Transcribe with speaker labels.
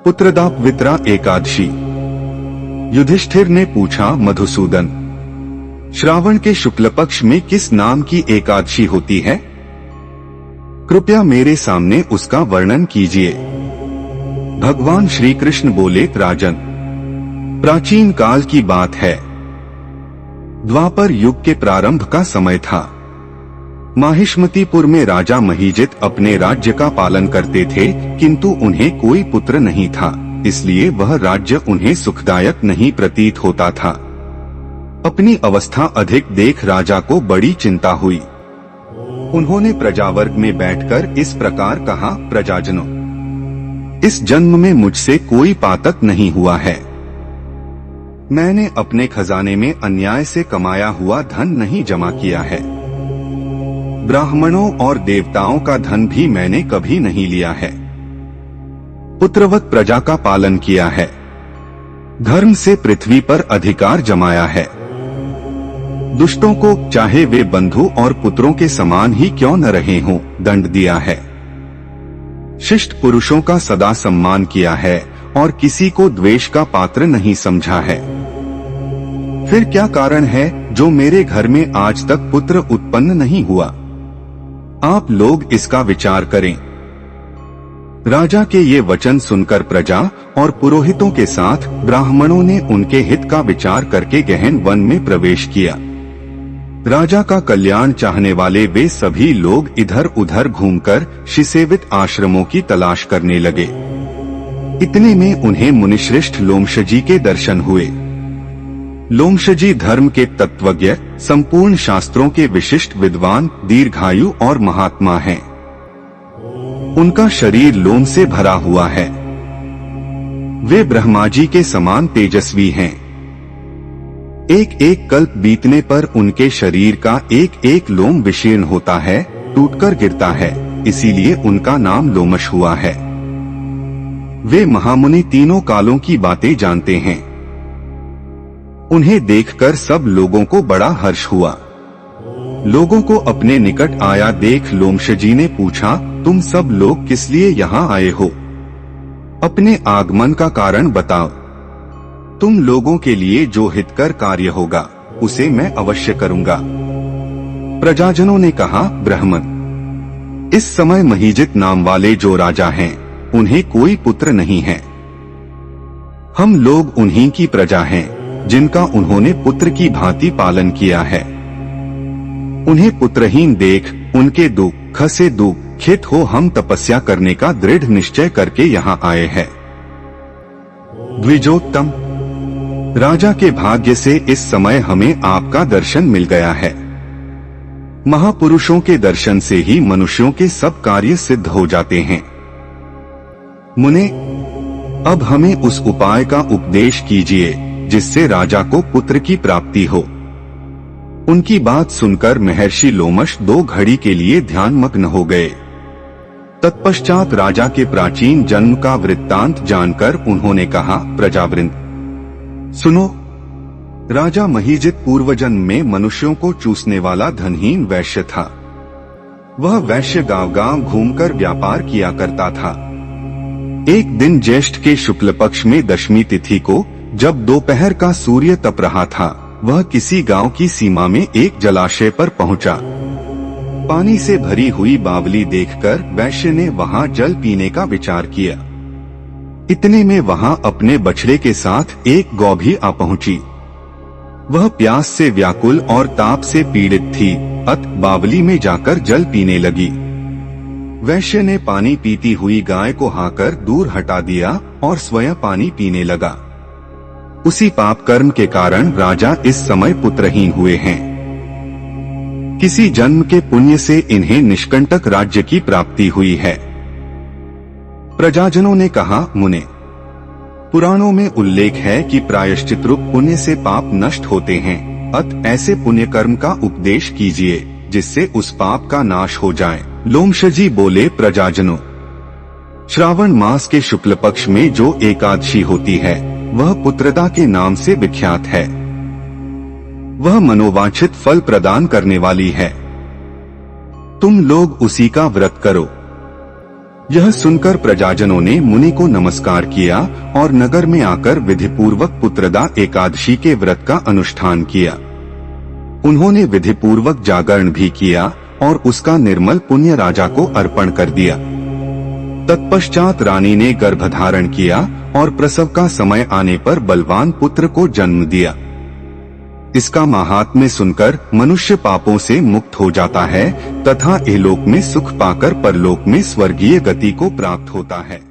Speaker 1: पुत्रदापवित्रा एकादशी। युधिष्ठिर ने पूछा, मधुसूदन, श्रावण के शुक्ल पक्ष में किस नाम की एकादशी होती है? कृपया मेरे सामने उसका वर्णन कीजिए। भगवान श्री कृष्ण बोले, राजन, प्राचीन काल की बात है। द्वापर युग के प्रारंभ का समय था। माहिष्मतीपुर में राजा महीजित अपने राज्य का पालन करते थे, किंतु उन्हें कोई पुत्र नहीं था, इसलिए वह राज्य उन्हें सुखदायक नहीं प्रतीत होता था। अपनी अवस्था अधिक देख राजा को बड़ी चिंता हुई। उन्होंने प्रजावर्ग में बैठकर इस प्रकार कहा, प्रजाजनों, इस जन्म में मुझसे कोई पातक नहीं हुआ है। मैंने अपने खजाने में अन्याय से कमाया हुआ धन नहीं जमा किया है। ब्राह्मणों और देवताओं का धन भी मैंने कभी नहीं लिया है। पुत्रवत प्रजा का पालन किया है। धर्म से पृथ्वी पर अधिकार जमाया है। दुष्टों को, चाहे वे बंधु और पुत्रों के समान ही क्यों न रहे हों, दंड दिया है। शिष्ट पुरुषों का सदा सम्मान किया है और किसी को द्वेष का पात्र नहीं समझा है। फिर क्या कारण है जो मेरे घर में आज तक पुत्र उत्पन्न नहीं हुआ? आप लोग इसका विचार करें। राजा के ये वचन सुनकर प्रजा और पुरोहितों के साथ ब्राह्मणों ने उनके हित का विचार करके गहन वन में प्रवेश किया। राजा का कल्याण चाहने वाले वे सभी लोग इधर उधर घूमकर शिसेवित आश्रमों की तलाश करने लगे। इतने में उन्हें मुनिश्रेष्ठ लोमशजी के दर्शन हुए। लोमशजी धर्म के तत्वज्ञ, संपूर्ण शास्त्रों के विशिष्ट विद्वान, दीर्घायु और महात्मा हैं। उनका शरीर लोम से भरा हुआ है। वे ब्रह्माजी के समान तेजस्वी हैं। एक एक कल्प बीतने पर उनके शरीर का एक एक लोम विशीर्ण होता है, टूटकर गिरता है, इसीलिए उनका नाम लोमश हुआ है। वे महामुनि तीनों कालों की बातें जानते हैं। उन्हें देखकर सब लोगों को बड़ा हर्ष हुआ। लोगों को अपने निकट आया देख लोमशजी ने पूछा, तुम सब लोग किस लिए यहाँ आए हो? अपने आगमन का कारण बताओ। तुम लोगों के लिए जो हितकर कार्य होगा उसे मैं अवश्य करूंगा। प्रजाजनों ने कहा, ब्राह्मण, इस समय महीजित नाम वाले जो राजा हैं, उन्हें कोई पुत्र नहीं है। हम लोग उन्हीं की प्रजा हैं, जिनका उन्होंने पुत्र की भांति पालन किया है। उन्हें पुत्रहीन देख उनके दुख से दुखित हो हम तपस्या करने का दृढ़ निश्चय करके यहाँ आए हैं। द्विजोत्तम, राजा के भाग्य से इस समय हमें आपका दर्शन मिल गया है। महापुरुषों के दर्शन से ही मनुष्यों के सब कार्य सिद्ध हो जाते हैं। मुने, अब हमें उस उपाय का उपदेश कीजिए जिससे राजा को पुत्र की प्राप्ति हो। उनकी बात सुनकर महर्षि लोमश 2 घड़ी के लिए ध्यानमग्न हो गए। तत्पश्चात राजा के प्राचीन जन्म का वृत्तांत जानकर उन्होंने कहा, प्रजावृंद, सुनो। राजा महीजित पूर्वजन्म में मनुष्यों को चूसने वाला धनहीन वैश्य था। वह वैश्य गांव-गांव घूमकर व्यापार किया करता था। एक दिन ज्येष्ठ के शुक्ल पक्ष में दशमी तिथि को, जब दोपहर का सूर्य तप रहा था, वह किसी गांव की सीमा में एक जलाशय पर पहुंचा। पानी से भरी हुई बावली देखकर वैश्य ने वहां जल पीने का विचार किया। इतने में वहां अपने बछड़े के साथ एक गौ भी आ पहुंची। वह प्यास से व्याकुल और ताप से पीड़ित थी, अत बावली में जाकर जल पीने लगी। वैश्य ने पानी पीती हुई गाय को हाकर दूर हटा दिया और स्वयं पानी पीने लगा। उसी पाप कर्म के कारण राजा इस समय पुत्रहीन हुए हैं। किसी जन्म के पुण्य से इन्हें निष्कंटक राज्य की प्राप्ति हुई है। प्रजाजनों ने कहा, मुने, पुराणों में उल्लेख है कि प्रायश्चित रूप पुण्य से पाप नष्ट होते हैं, अत ऐसे पुण्य कर्म का उपदेश कीजिए जिससे उस पाप का नाश हो जाए। लोमशजी बोले, प्रजाजनों, श्रावण मास के शुक्ल पक्ष में जो एकादशी होती है वह पुत्रदा के नाम से विख्यात है। वह मनोवांछित फल प्रदान करने वाली है। तुम लोग उसी का व्रत करो। यह सुनकर प्रजाजनों ने मुनि को नमस्कार किया और नगर में आकर विधिपूर्वक पुत्रदा एकादशी के व्रत का अनुष्ठान किया। उन्होंने विधिपूर्वक जागरण भी किया और उसका निर्मल पुण्य राजा को अर्पण कर दिया। तत्पश्चात रानी ने गर्भधारण किया और प्रसव का समय आने पर बलवान पुत्र को जन्म दिया। इसका महात्म्य सुनकर मनुष्य पापों से मुक्त हो जाता है तथा इहलोक में सुख पाकर परलोक में स्वर्गीय गति को प्राप्त होता है।